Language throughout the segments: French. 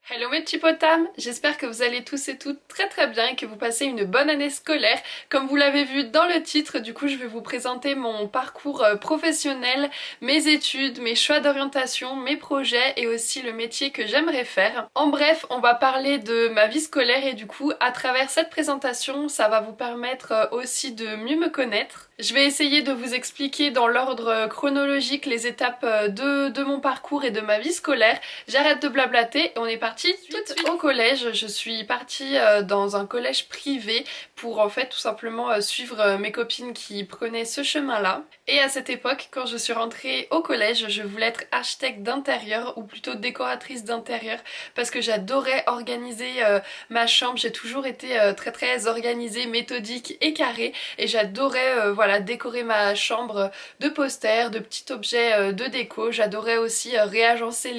Hello mes petits potames, j'espère que vous allez tous et toutes très bien et que vous passez une bonne année scolaire. Comme vous l'avez vu dans le titre, du coup je vais vous présenter mon parcours professionnel, mes études, mes choix d'orientation, mes projets et aussi le métier que j'aimerais faire. En bref, on va parler de ma vie scolaire et du coup à travers cette présentation, ça va vous permettre aussi de mieux me connaître. Je vais essayer de vous expliquer dans l'ordre chronologique les étapes de mon parcours et de ma vie scolaire. J'arrête de blablater et on est parti tout de suite au collège. Je suis partie dans un collège privé pour en fait tout simplement suivre mes copines qui prenaient ce chemin-là. Et à cette époque, quand je suis rentrée au collège, je voulais être architecte d'intérieur ou plutôt décoratrice d'intérieur parce que j'adorais organiser ma chambre. J'ai toujours été très organisée, méthodique et carrée et j'adorais voilà, décorer ma chambre de posters, de petits objets de déco. J'adorais aussi réagencer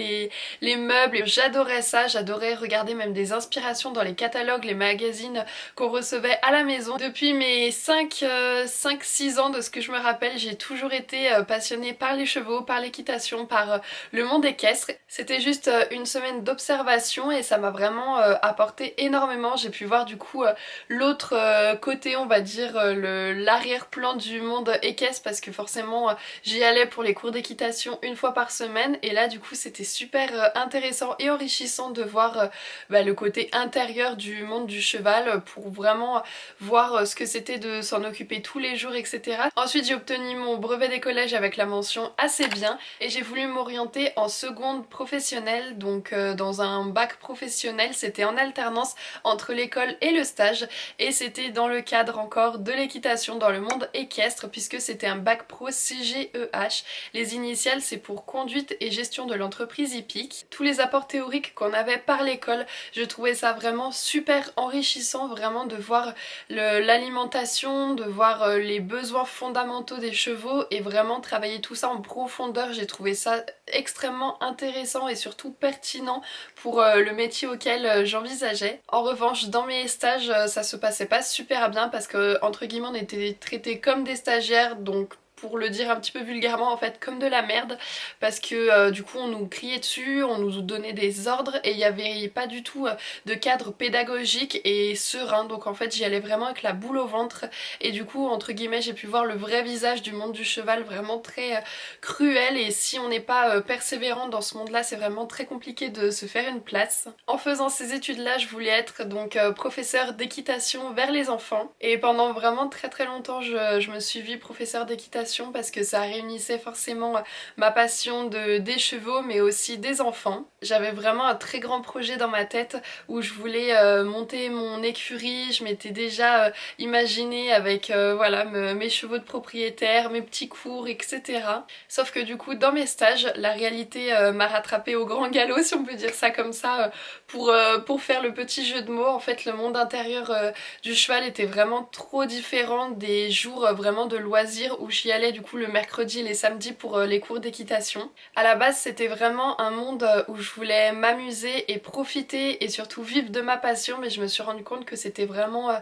les meubles. J'adorais ça, j'adorais regarder même des inspirations dans les catalogues, les magazines qu'on recevait à la maison. Depuis mes 5-6 ans de ce que je me rappelle, j'ai toujours été passionnée par les chevaux, par l'équitation, par le monde équestre. C'était juste une semaine d'observation et ça m'a vraiment apporté énormément. J'ai pu voir du coup l'autre côté, on va dire, l'arrière-plan du monde équestre parce que forcément j'y allais pour les cours d'équitation une fois par semaine et là du coup c'était super intéressant et enrichissant de voir le côté intérieur du monde du cheval pour vraiment voir ce que c'était de s'en occuper tous les jours, etc. Ensuite j'ai obtenu mon brevet des collèges avec la mention assez bien et j'ai voulu m'orienter en seconde professionnelle, donc dans un bac professionnel. C'était en alternance entre l'école et le stage et c'était dans le cadre encore de l'équitation dans le monde équestre puisque c'était un bac pro CGEH. Les initiales c'est pour conduite et gestion de l'entreprise hippique. Tous les apports théoriques qu'on avait par l'école, je trouvais ça vraiment super enrichissant, vraiment de voir l'alimentation, de voir les besoins fondamentaux des chevaux et vraiment travailler tout ça en profondeur. J'ai trouvé ça extrêmement intéressant et surtout pertinent pour le métier auquel j'envisageais. En revanche, dans mes stages, ça se passait pas super bien parce que entre guillemets on était traités comme des stagiaires, donc pour le dire un petit peu vulgairement en fait comme de la merde parce que du coup on nous criait dessus, on nous donnait des ordres et il n'y avait pas du tout de cadre pédagogique et serein, donc en fait j'y allais vraiment avec la boule au ventre et du coup entre guillemets j'ai pu voir le vrai visage du monde du cheval vraiment très cruel et si on n'est pas persévérant dans ce monde là c'est vraiment très compliqué de se faire une place. En faisant ces études là je voulais être donc professeur d'équitation vers les enfants et pendant vraiment très longtemps je me suis vue professeur d'équitation parce que ça réunissait forcément ma passion des chevaux mais aussi des enfants. J'avais vraiment un très grand projet dans ma tête où je voulais monter mon écurie, je m'étais déjà imaginé avec voilà mes chevaux de propriétaire, mes petits cours, etc. Sauf que du coup dans mes stages, la réalité m'a rattrapée au grand galop si on peut dire ça comme ça pour faire le petit jeu de mots. En fait le monde intérieur du cheval était vraiment trop différent des jours vraiment de loisirs où j'y allais du coup le mercredi et les samedis pour les cours d'équitation. À la base c'était vraiment un monde où je voulais m'amuser et profiter et surtout vivre de ma passion, mais je me suis rendu compte que c'était vraiment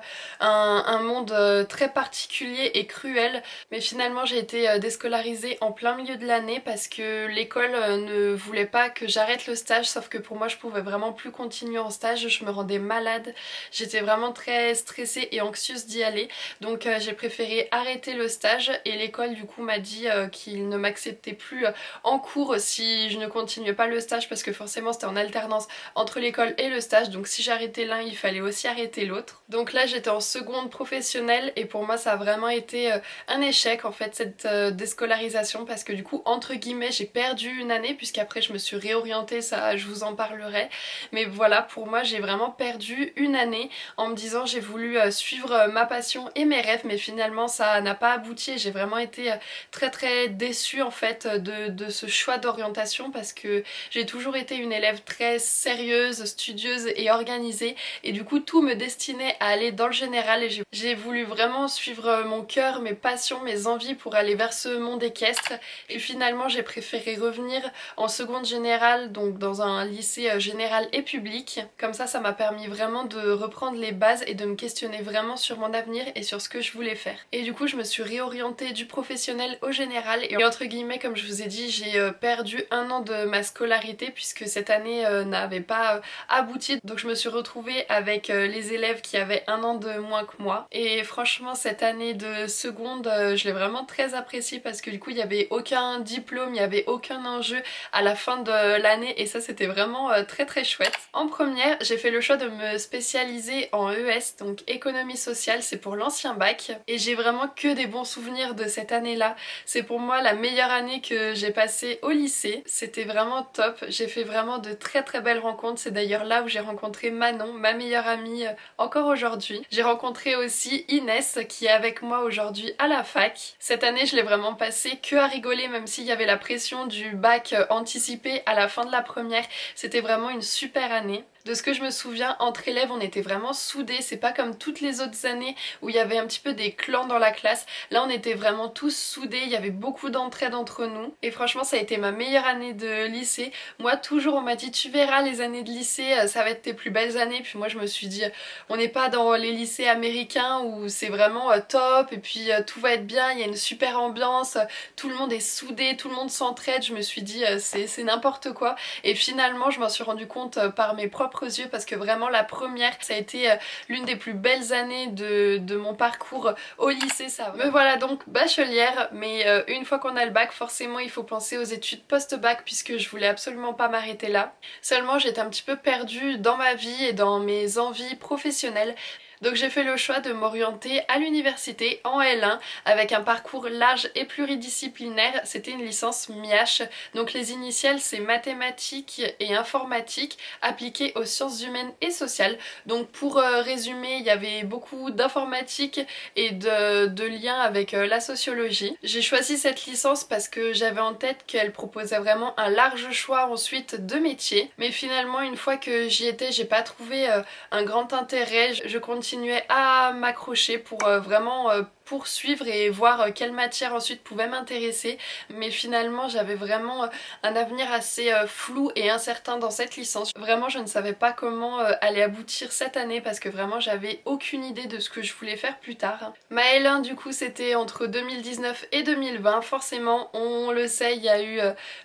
un monde très particulier et cruel. Mais finalement j'ai été déscolarisée en plein milieu de l'année parce que l'école ne voulait pas que j'arrête le stage, sauf que pour moi je pouvais vraiment plus continuer en stage, je me rendais malade, j'étais vraiment très stressée et anxieuse d'y aller, donc j'ai préféré arrêter le stage et l'école du coup m'a dit qu'il ne m'acceptait plus en cours si je ne continuais pas le stage parce que forcément c'était en alternance entre l'école et le stage, donc si j'arrêtais l'un il fallait aussi arrêter l'autre. Donc là j'étais en seconde professionnelle et pour moi ça a vraiment été un échec en fait cette déscolarisation parce que du coup entre guillemets j'ai perdu une année puisqu'après je me suis réorientée, ça je vous en parlerai, mais voilà pour moi j'ai vraiment perdu une année en me disant j'ai voulu suivre ma passion et mes rêves mais finalement ça n'a pas abouti et j'ai vraiment été très déçue en fait de ce choix d'orientation parce que j'ai toujours été une élève très sérieuse, studieuse et organisée et du coup tout me destinait à aller dans le général et j'ai voulu vraiment suivre mon cœur, mes passions, mes envies pour aller vers ce monde équestre et finalement j'ai préféré revenir en seconde générale, donc dans un lycée général et public. Comme ça m'a permis vraiment de reprendre les bases et de me questionner vraiment sur mon avenir et sur ce que je voulais faire. Et du coup je me suis réorientée du professionnel professionnelle au général. Et entre guillemets, comme je vous ai dit, j'ai perdu un an de ma scolarité puisque cette année n'avait pas abouti. Donc je me suis retrouvée avec les élèves qui avaient un an de moins que moi. Et franchement, cette année de seconde, je l'ai vraiment très appréciée parce que du coup, il n'y avait aucun diplôme, il n'y avait aucun enjeu à la fin de l'année et ça, c'était vraiment très très chouette. En première, j'ai fait le choix de me spécialiser en ES, donc économie sociale, c'est pour l'ancien bac. Et j'ai vraiment que des bons souvenirs de cette année-là. C'est pour moi la meilleure année que j'ai passée au lycée. C'était vraiment top. J'ai fait vraiment de très très belles rencontres. C'est d'ailleurs là où j'ai rencontré Manon, ma meilleure amie encore aujourd'hui. J'ai rencontré aussi Inès qui est avec moi aujourd'hui à la fac. Cette année, je l'ai vraiment passée que à rigoler, même s'il y avait la pression du bac anticipé à la fin de la première. C'était vraiment une super année. De ce que je me souviens, entre élèves, on était vraiment soudés. C'est pas comme toutes les autres années où il y avait un petit peu des clans dans la classe. Là, on était vraiment tous soudés. Il y avait beaucoup d'entraide entre nous. Et franchement, ça a été ma meilleure année de lycée. Moi, toujours, on m'a dit, tu verras, les années de lycée, ça va être tes plus belles années. Puis moi, je me suis dit, on n'est pas dans les lycées américains où c'est vraiment top. Et puis, tout va être bien. Il y a une super ambiance. Tout le monde est soudé. Tout le monde s'entraide. Je me suis dit, c'est n'importe quoi. Et finalement, je m'en suis rendu compte par mes propres yeux parce que vraiment la première ça a été l'une des plus belles années de mon parcours au lycée. Ça me voilà donc bachelière, mais une fois qu'on a le bac, forcément il faut penser aux études post-bac puisque je voulais absolument pas m'arrêter là. Seulement j'étais un petit peu perdue dans ma vie et dans mes envies professionnelles. Donc j'ai fait le choix de m'orienter à l'université en L1 avec un parcours large et pluridisciplinaire. C'était une licence MIH, donc les initiales c'est mathématiques et informatique appliquées aux sciences humaines et sociales. Donc pour résumer, il y avait beaucoup d'informatique et de liens avec la sociologie. J'ai choisi cette licence parce que j'avais en tête qu'elle proposait vraiment un large choix ensuite de métiers. Mais finalement une fois que j'y étais, j'ai pas trouvé un grand intérêt. Je continuais à m'accrocher pour vraiment poursuivre et voir quelle matière ensuite pouvait m'intéresser, mais finalement j'avais vraiment un avenir assez flou et incertain dans cette licence. Vraiment je ne savais pas comment allait aboutir cette année parce que vraiment j'avais aucune idée de ce que je voulais faire plus tard. Ma L1 du coup c'était entre 2019 et 2020, forcément on le sait, il y a eu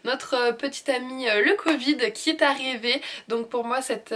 notre petit ami le Covid qui est arrivé, donc pour moi cette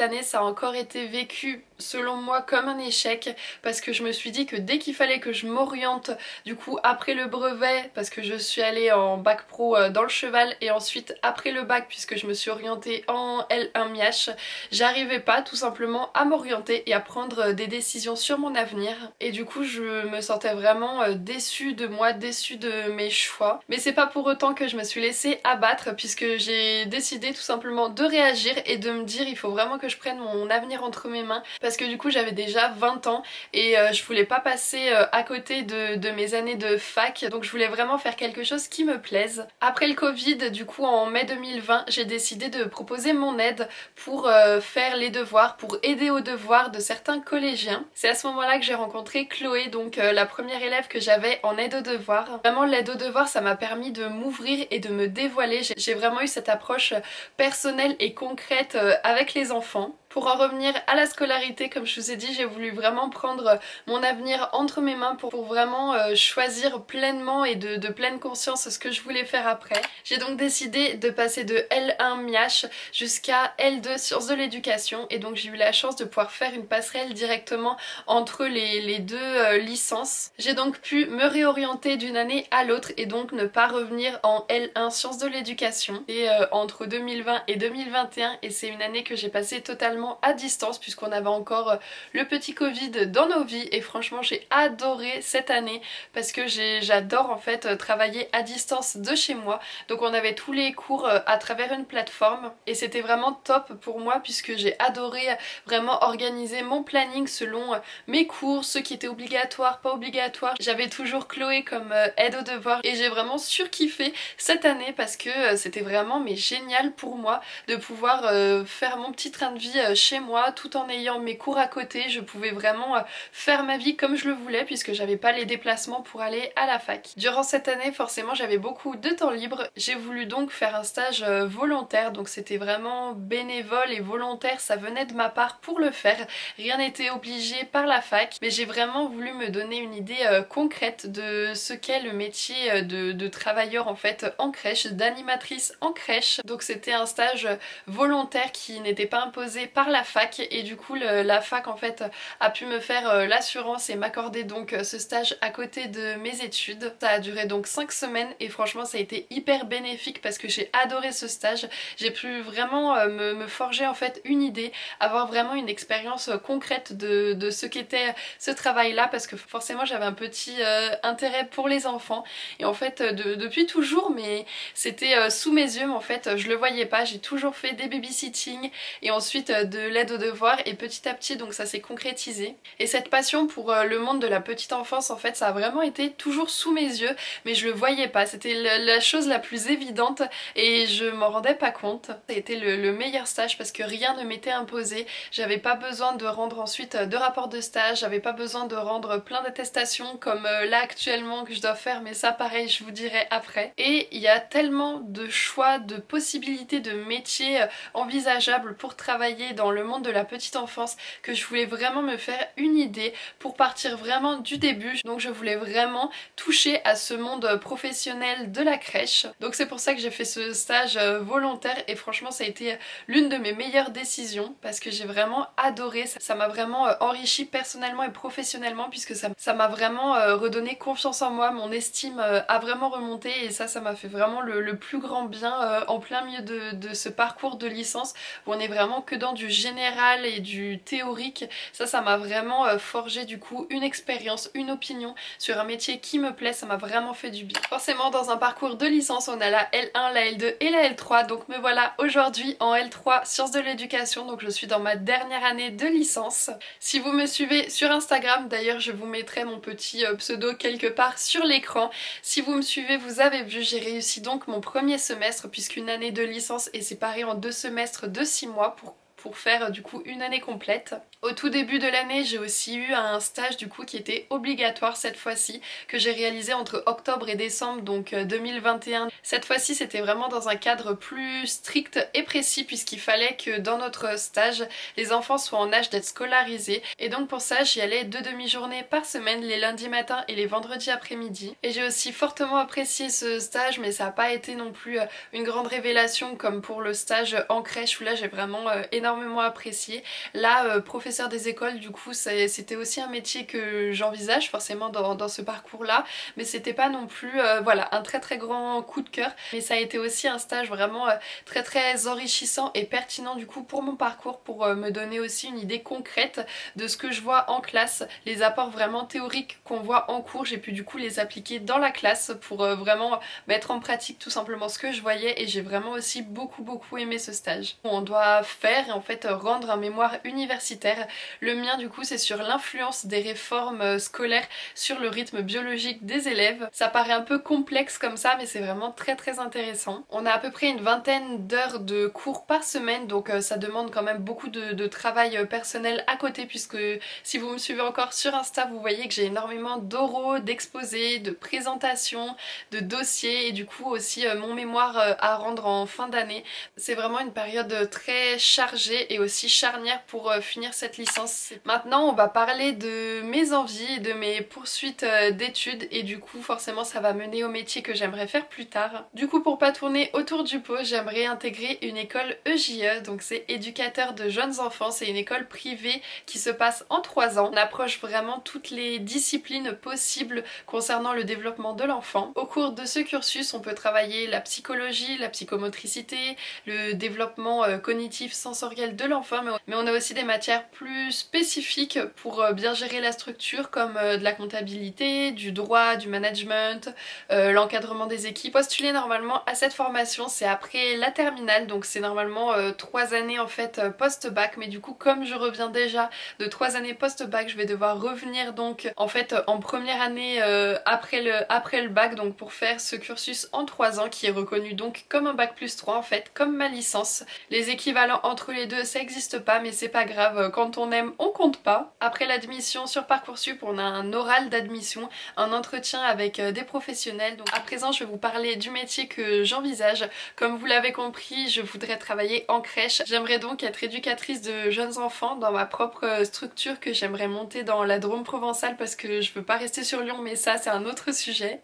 année ça a encore été vécu selon moi comme un échec parce que je me suis dit que dès qu'il fallait que je m'oriente du coup après le brevet parce que je suis allée en bac pro dans le cheval et ensuite après le bac puisque je me suis orientée en L1 MIH, j'arrivais pas tout simplement à m'orienter et à prendre des décisions sur mon avenir et du coup je me sentais vraiment déçue de moi, déçue de mes choix, mais c'est pas pour autant que je me suis laissée abattre puisque j'ai décidé tout simplement de réagir et de me dire il faut vraiment que je prenne mon avenir entre mes mains parce que du coup j'avais déjà 20 ans et je voulais pas passer à côté de mes années de fac, donc je voulais vraiment faire quelque chose qui me plaise. Après le Covid, du coup en mai 2020, j'ai décidé de proposer mon aide pour faire les devoirs, pour aider aux devoirs de certains collégiens. C'est à ce moment-là que j'ai rencontré Chloé, donc la première élève que j'avais en aide aux devoirs. Vraiment l'aide aux devoirs ça m'a permis de m'ouvrir et de me dévoiler. J'ai vraiment eu cette approche personnelle et concrète avec les enfants. Pour en revenir à la scolarité, comme je vous ai dit, j'ai voulu vraiment prendre mon avenir entre mes mains pour vraiment choisir pleinement et de pleine conscience ce que je voulais faire après. J'ai donc décidé de passer de L1 MIH jusqu'à L2 sciences de l'éducation et donc j'ai eu la chance de pouvoir faire une passerelle directement entre les deux licences. J'ai donc pu me réorienter d'une année à l'autre et donc ne pas revenir en L1 sciences de l'éducation. Et entre 2020 et 2021 et c'est une année que j'ai passée totalement à distance puisqu'on avait encore le petit Covid dans nos vies et franchement j'ai adoré cette année parce que j'adore en fait travailler à distance de chez moi. Donc on avait tous les cours à travers une plateforme et c'était vraiment top pour moi puisque j'ai adoré vraiment organiser mon planning selon mes cours, ceux qui étaient obligatoires, pas obligatoires. J'avais toujours Chloé comme aide aux devoirs et j'ai vraiment surkiffé cette année parce que c'était vraiment mais génial pour moi de pouvoir faire mon petit train de vie chez moi tout en ayant mes cours à côté. Je pouvais vraiment faire ma vie comme je le voulais puisque j'avais pas les déplacements pour aller à la fac. Durant cette année, forcément, j'avais beaucoup de temps libre. J'ai voulu donc faire un stage volontaire, donc c'était vraiment bénévole et volontaire, ça venait de ma part pour le faire. Rien n'était obligé par la fac, mais j'ai vraiment voulu me donner une idée concrète de ce qu'est le métier de travailleur en fait en crèche, d'animatrice en crèche. Donc c'était un stage volontaire qui n'était pas imposé par la fac et du coup la fac en fait a pu me faire l'assurance et m'accorder donc ce stage à côté de mes études. Ça a duré donc 5 semaines et franchement ça a été hyper bénéfique parce que j'ai adoré ce stage. J'ai pu vraiment me forger en fait une idée, avoir vraiment une expérience concrète de ce qu'était ce travail là parce que forcément j'avais un petit intérêt pour les enfants et en fait depuis toujours, mais c'était sous mes yeux mais en fait je le voyais pas. J'ai toujours fait des babysitting et ensuite de l'aide aux devoirs et petit à petit donc ça s'est concrétisé. Et cette passion pour le monde de la petite enfance en fait ça a vraiment été toujours sous mes yeux mais je le voyais pas, c'était la chose la plus évidente et je m'en rendais pas compte. Ça a été le meilleur stage parce que rien ne m'était imposé, j'avais pas besoin de rendre ensuite de rapports de stage, j'avais pas besoin de rendre plein d'attestations comme là actuellement que je dois faire, mais ça pareil je vous dirai après. Et il y a tellement de choix, de possibilités de métiers envisageables pour travailler dans le monde de la petite enfance que je voulais vraiment me faire une idée pour partir vraiment du début. Donc je voulais vraiment toucher à ce monde professionnel de la crèche. Donc c'est pour ça que j'ai fait ce stage volontaire et franchement ça a été l'une de mes meilleures décisions parce que j'ai vraiment adoré. Ça m'a vraiment enrichi personnellement et professionnellement puisque ça m'a vraiment redonné confiance en moi, mon estime a vraiment remonté et ça m'a fait vraiment le plus grand bien en plein milieu de ce parcours de licence où on est vraiment que dans du général et du théorique. Ça m'a vraiment forgé du coup une expérience, une opinion sur un métier qui me plaît, ça m'a vraiment fait du bien. Forcément dans un parcours de licence on a la L1, la L2 et la L3, donc me voilà aujourd'hui en L3 sciences de l'éducation, donc je suis dans ma dernière année de licence. Si vous me suivez sur Instagram, d'ailleurs je vous mettrai mon petit pseudo quelque part sur l'écran. Si vous me suivez, vous avez vu, j'ai réussi donc mon premier semestre puisqu'une année de licence est séparée en 2 semestres de 6 mois pour faire du coup une année complète. Au tout début de l'année j'ai aussi eu un stage du coup qui était obligatoire cette fois-ci que j'ai réalisé entre octobre et décembre donc 2021. Cette fois-ci c'était vraiment dans un cadre plus strict et précis puisqu'il fallait que dans notre stage les enfants soient en âge d'être scolarisés et donc pour ça j'y allais 2 demi-journées par semaine, les lundis matins et les vendredis après-midi. Et j'ai aussi fortement apprécié ce stage mais ça n'a pas été non plus une grande révélation comme pour le stage en crèche où là j'ai vraiment énormément apprécié. Là, professeur des écoles, du coup, c'était aussi un métier que j'envisage forcément dans ce parcours-là, mais c'était pas non plus, voilà, un très très grand coup de cœur. Mais ça a été aussi un stage vraiment très très enrichissant et pertinent du coup pour mon parcours, pour me donner aussi une idée concrète de ce que je vois en classe, les apports vraiment théoriques qu'on voit en cours. J'ai pu du coup les appliquer dans la classe pour vraiment mettre en pratique tout simplement ce que je voyais et j'ai vraiment aussi beaucoup aimé ce stage. On doit faire et en fait rendre un mémoire universitaire. Le mien du coup c'est sur l'influence des réformes scolaires sur le rythme biologique des élèves. Ça paraît un peu complexe comme ça mais c'est vraiment très très intéressant. On a à peu près une vingtaine d'heures de cours par semaine donc ça demande quand même beaucoup de travail personnel à côté puisque si vous me suivez encore sur Insta vous voyez que j'ai énormément d'oraux, d'exposés, de présentations, de dossiers et du coup aussi mon mémoire à rendre en fin d'année. C'est vraiment une période très chargée et aussi charnière pour finir cette licence. Maintenant on va parler de mes envies et de mes poursuites d'études et du coup forcément ça va mener au métier que j'aimerais faire plus tard. Du coup pour pas tourner autour du pot j'aimerais intégrer une école EJE, donc c'est éducateur de jeunes enfants, c'est une école privée qui se passe en 3 ans. On approche vraiment toutes les disciplines possibles concernant le développement de l'enfant. Au cours de ce cursus on peut travailler la psychologie, la psychomotricité, le développement cognitif sensoriel de l'enfant mais on a aussi des matières plus spécifiques pour bien gérer la structure comme de la comptabilité, du droit, du management, l'encadrement des équipes. Postuler normalement à cette formation c'est après la terminale donc c'est normalement 3 années en fait post-bac mais du coup comme je reviens déjà de 3 années post-bac je vais devoir revenir donc en fait en première année après le bac donc pour faire ce cursus en 3 ans qui est reconnu donc comme un bac plus 3 en fait comme ma licence. Les équivalents entre les les deux ça existe pas, mais c'est pas grave, quand on aime on compte pas. Après l'admission sur Parcoursup, on a un oral d'admission, un entretien avec des professionnels. Donc à présent je vais vous parler du métier que j'envisage. Comme vous l'avez compris, je voudrais travailler en crèche. J'aimerais donc être éducatrice de jeunes enfants dans ma propre structure que j'aimerais monter dans la Drôme provençale parce que je veux pas rester sur Lyon, mais ça c'est un autre sujet.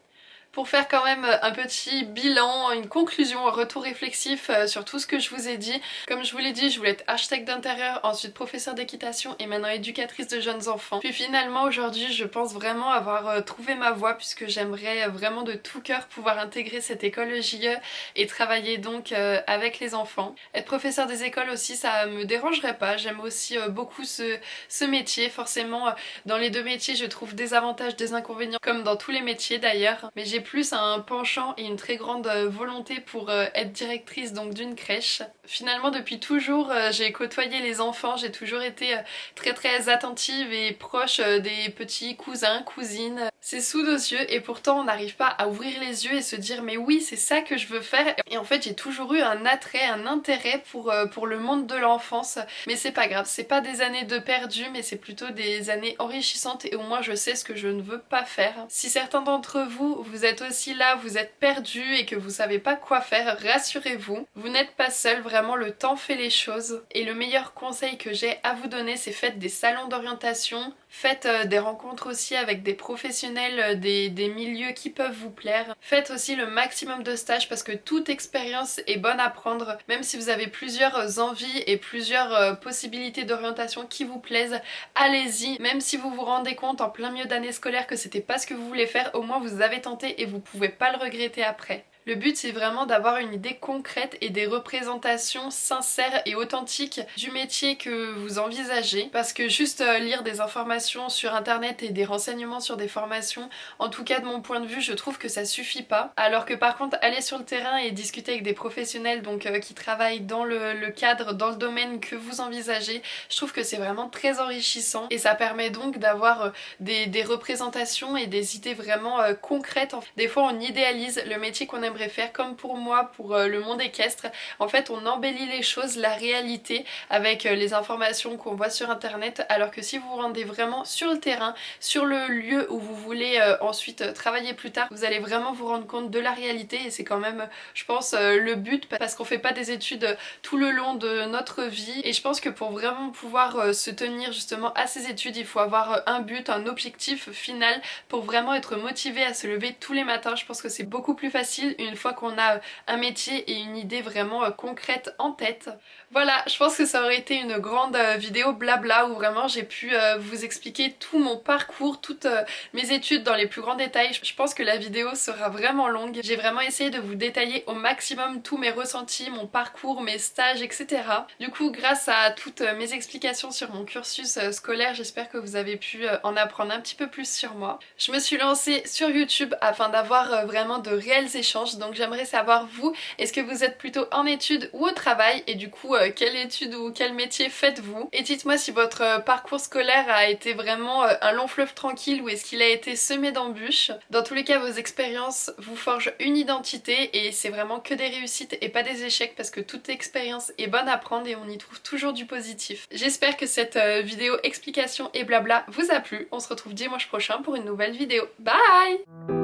Pour faire quand même un petit bilan, une conclusion, un retour réflexif sur tout ce que je vous ai dit. Comme je vous l'ai dit, je voulais être architecte d'intérieur, ensuite professeure d'équitation et maintenant éducatrice de jeunes enfants. Puis finalement aujourd'hui je pense vraiment avoir trouvé ma voie puisque j'aimerais vraiment de tout cœur pouvoir intégrer cette école JE et travailler donc avec les enfants. Être professeur des écoles aussi ça me dérangerait pas, j'aime aussi beaucoup ce métier. Forcément dans les deux métiers je trouve des avantages, des inconvénients comme dans tous les métiers d'ailleurs. Mais j'ai plus un penchant et une très grande volonté pour être directrice donc d'une crèche. Finalement depuis toujours j'ai côtoyé les enfants, j'ai toujours été très attentive et proche des petits cousins, cousines. C'est sous nos yeux et pourtant on n'arrive pas à ouvrir les yeux et se dire mais oui c'est ça que je veux faire. Et en fait j'ai toujours eu un attrait, un intérêt pour le monde de l'enfance. Mais c'est pas grave, c'est pas des années de perdu mais c'est plutôt des années enrichissantes et au moins je sais ce que je ne veux pas faire. Si certains d'entre vous, vous êtes aussi là, vous êtes perdus et que vous savez pas quoi faire, rassurez-vous, vous n'êtes pas seul, vraiment le temps fait les choses. Et le meilleur conseil que j'ai à vous donner c'est faites des salons d'orientation, faites des rencontres aussi avec des professionnels des milieux qui peuvent vous plaire. Faites aussi le maximum de stages parce que toute expérience est bonne à prendre, même si vous avez plusieurs envies et plusieurs possibilités d'orientation qui vous plaisent, allez-y. Même si vous vous rendez compte en plein milieu d'année scolaire que c'était pas ce que vous voulez faire, au moins vous avez tenté et vous pouvez pas le regretter après. Le but c'est vraiment d'avoir une idée concrète et des représentations sincères et authentiques du métier que vous envisagez parce que juste lire des informations sur internet et des renseignements sur des formations, en tout cas de mon point de vue je trouve que ça suffit pas, alors que par contre aller sur le terrain et discuter avec des professionnels donc qui travaillent dans le cadre, dans le domaine que vous envisagez, je trouve que c'est vraiment très enrichissant et ça permet donc d'avoir des représentations et des idées vraiment concrètes. Des fois on idéalise le métier qu'on aime faire, comme pour moi pour le monde équestre. En fait on embellit les choses, la réalité avec les informations qu'on voit sur internet, alors que si vous vous rendez vraiment sur le terrain, sur le lieu où vous voulez ensuite travailler plus tard, vous allez vraiment vous rendre compte de la réalité et c'est quand même je pense le but parce qu'on fait pas des études tout le long de notre vie et je pense que pour vraiment pouvoir se tenir justement à ces études il faut avoir un but, un objectif final pour vraiment être motivé à se lever tous les matins. Je pense que c'est beaucoup plus facile une fois qu'on a un métier et une idée vraiment concrète en tête. Voilà, je pense que ça aurait été une grande vidéo blabla où vraiment j'ai pu vous expliquer tout mon parcours, toutes mes études dans les plus grands détails. Je pense que la vidéo sera vraiment longue. J'ai vraiment essayé de vous détailler au maximum tous mes ressentis, mon parcours, mes stages, etc. Du coup, grâce à toutes mes explications sur mon cursus scolaire, j'espère que vous avez pu en apprendre un petit peu plus sur moi. Je me suis lancée sur YouTube afin d'avoir vraiment de réels échanges, donc j'aimerais savoir vous, est-ce que vous êtes plutôt en études ou au travail et du coup quelle étude ou quel métier faites-vous? Et dites-moi si votre parcours scolaire a été vraiment un long fleuve tranquille ou est-ce qu'il a été semé d'embûches. Dans tous les cas, vos expériences vous forgent une identité et c'est vraiment que des réussites et pas des échecs parce que toute expérience est bonne à prendre et on y trouve toujours du positif. J'espère que cette vidéo explication et blabla vous a plu. On se retrouve dimanche prochain pour une nouvelle vidéo. Bye!